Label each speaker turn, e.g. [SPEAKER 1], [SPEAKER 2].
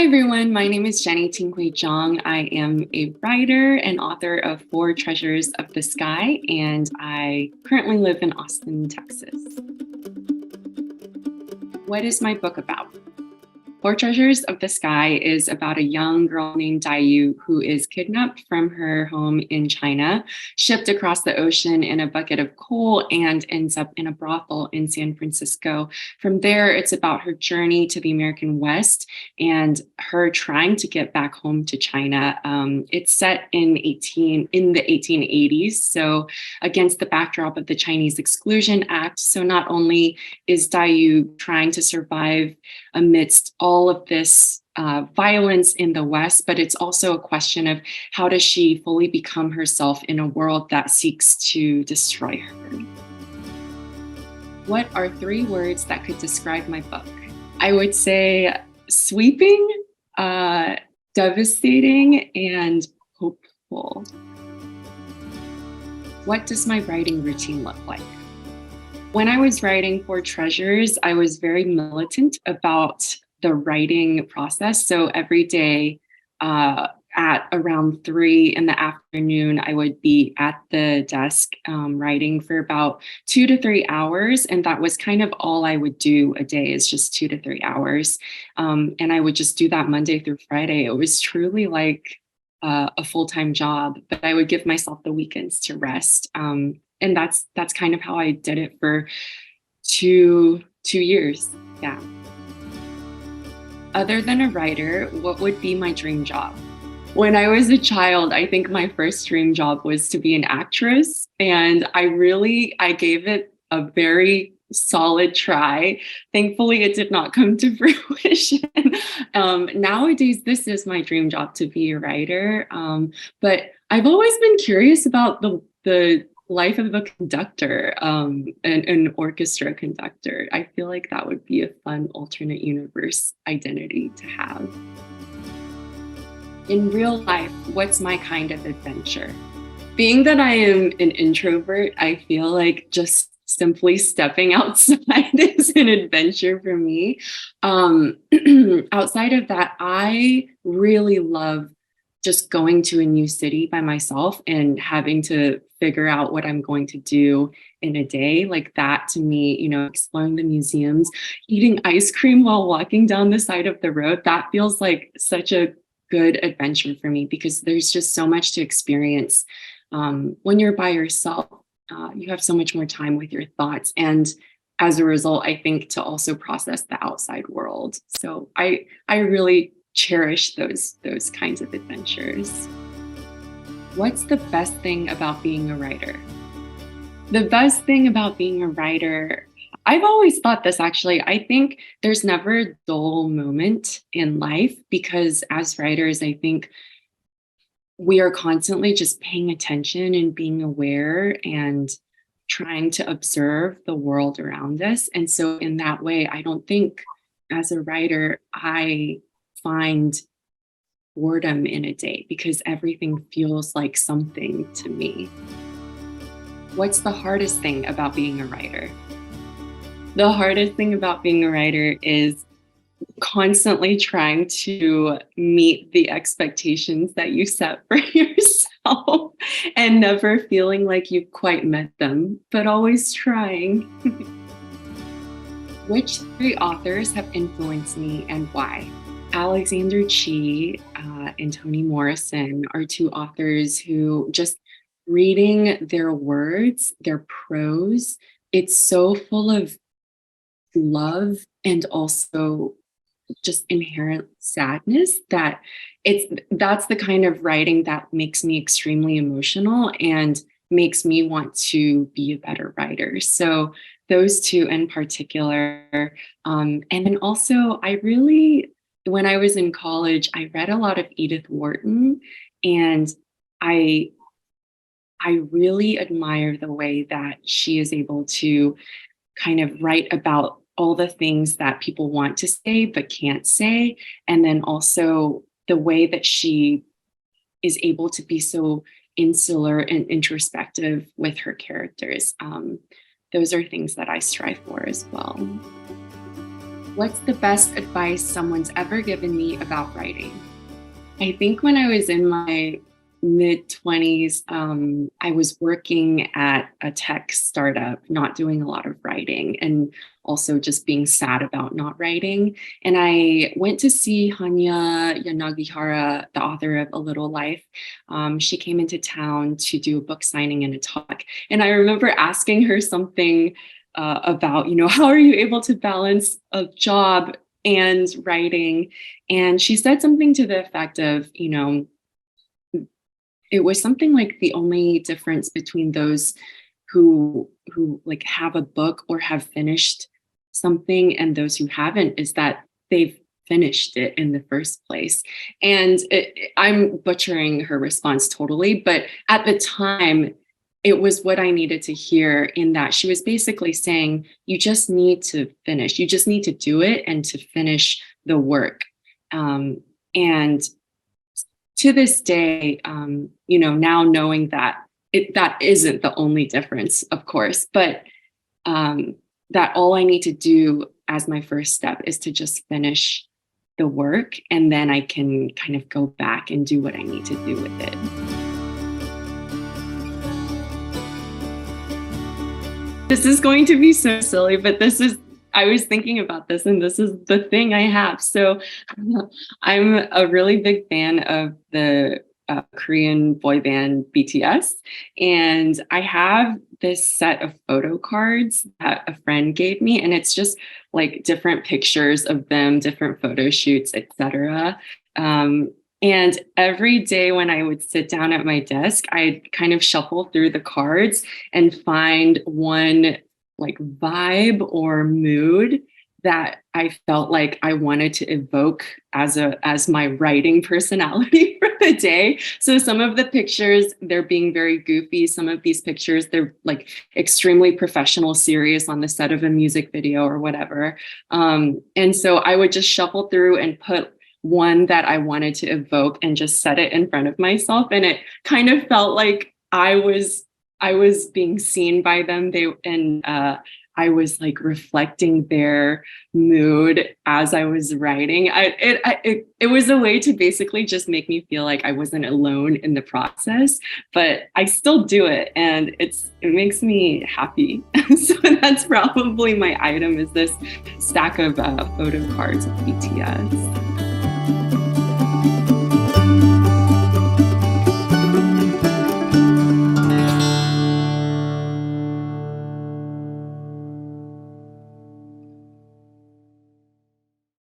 [SPEAKER 1] Hi, everyone. My name is Tinghui Zhang. I am a writer and author of Four Treasures of the Sky, and I currently live in Austin, Texas. What is my book about? Four Treasures of the Sky is about a young girl named Daiyu who is kidnapped from her home in China, shipped across the ocean in a bucket of coal, and ends up in a brothel in San Francisco. From there, it's about her journey to the American West and her trying to get back home to China. It's set in the 1880s, so against the backdrop of the Chinese Exclusion Act. So not only is Daiyu trying to survive amidst all of this violence in the West, but it's also a question of how does she fully become herself in a world that seeks to destroy her. What are three words that could describe my book? I would say sweeping, devastating, and hopeful. What does my writing routine look like? When I was writing Four Treasures, I was very militant about the writing process. So every day at around 3 in the afternoon, I would be at the desk writing for about 2 to 3 hours. And that was kind of all I would do a day, is just 2 to 3 hours. And I would just do that Monday through Friday. It was truly like a full-time job, but I would give myself the weekends to rest. And that's kind of how I did it for two years. Yeah. Other than a writer, what would be my dream job? When I was a child, I think my first dream job was to be an actress. And I gave it a very solid try. Thankfully, it did not come to fruition. Nowadays, this is my dream job, to be a writer. But I've always been curious about the life of a conductor, an orchestra conductor. I feel like that would be a fun alternate universe identity to have. In real life, what's my kind of adventure? Being that I am an introvert, I feel like just simply stepping outside is an adventure for me. Outside of that, I really love just going to a new city by myself and having to figure out what I'm going to do in a day. Like that, to me, exploring the museums, eating ice cream while walking down the side of the road, that feels like such a good adventure for me, because there's just so much to experience. When you're by yourself, you have so much more time with your thoughts. And as a result, I think to also process the outside world. So I really cherish those kinds of adventures. What's the best thing about being a writer? The best thing about being a writer, I've always thought this actually, I think there's never a dull moment in life, because as writers, I think we are constantly just paying attention and being aware and trying to observe the world around us. And so in that way, I don't think as a writer, I find boredom in a day, because everything feels like something to me. What's the hardest thing about being a writer? The hardest thing about being a writer is constantly trying to meet the expectations that you set for yourself and never feeling like you've quite met them, but always trying. Which three authors have influenced me and why? Alexander Chee and Toni Morrison are two authors who, just reading their words, their prose, it's so full of love and also just inherent sadness that that's the kind of writing that makes me extremely emotional and makes me want to be a better writer. So those two in particular. And then also when I was in college, I read a lot of Edith Wharton, and I really admire the way that she is able to kind of write about all the things that people want to say but can't say. And then also the way that she is able to be so insular and introspective with her characters. Those are things that I strive for as well. What's the best advice someone's ever given me about writing? I think when I was in my mid 20s, I was working at a tech startup, not doing a lot of writing, and also just being sad about not writing. And I went to see Hanya Yanagihara, the author of A Little Life. She came into town to do a book signing and a talk. And I remember asking her something about, how are you able to balance a job and writing? And she said something to the effect of, it was something like the only difference between those who like have a book or have finished something and those who haven't is that they've finished it in the first place. And I'm butchering her response totally, but at the time, it was what I needed to hear, in that she was basically saying, you just need to finish. You just need to do it and to finish the work. And to this day, now knowing that that isn't the only difference, of course, but that all I need to do as my first step is to just finish the work, and then I can kind of go back and do what I need to do with it. This is going to be so silly, but I was thinking about this, and this is the thing I have. So I'm a really big fan of the Korean boy band BTS. And I have this set of photo cards that a friend gave me, and it's just like different pictures of them, different photo shoots, etc. And every day when I would sit down at my desk, I'd kind of shuffle through the cards and find one like vibe or mood that I felt like I wanted to evoke as my writing personality for the day. So some of the pictures, they're being very goofy. Some of these pictures, they're like extremely professional, serious on the set of a music video or whatever. And so I would just shuffle through and put one that I wanted to evoke and just set it in front of myself. And it kind of felt like I was being seen by them. I was like reflecting their mood as I was writing. It was a way to basically just make me feel like I wasn't alone in the process, but I still do it, and it makes me happy. So that's probably my item, is this stack of photo cards of BTS.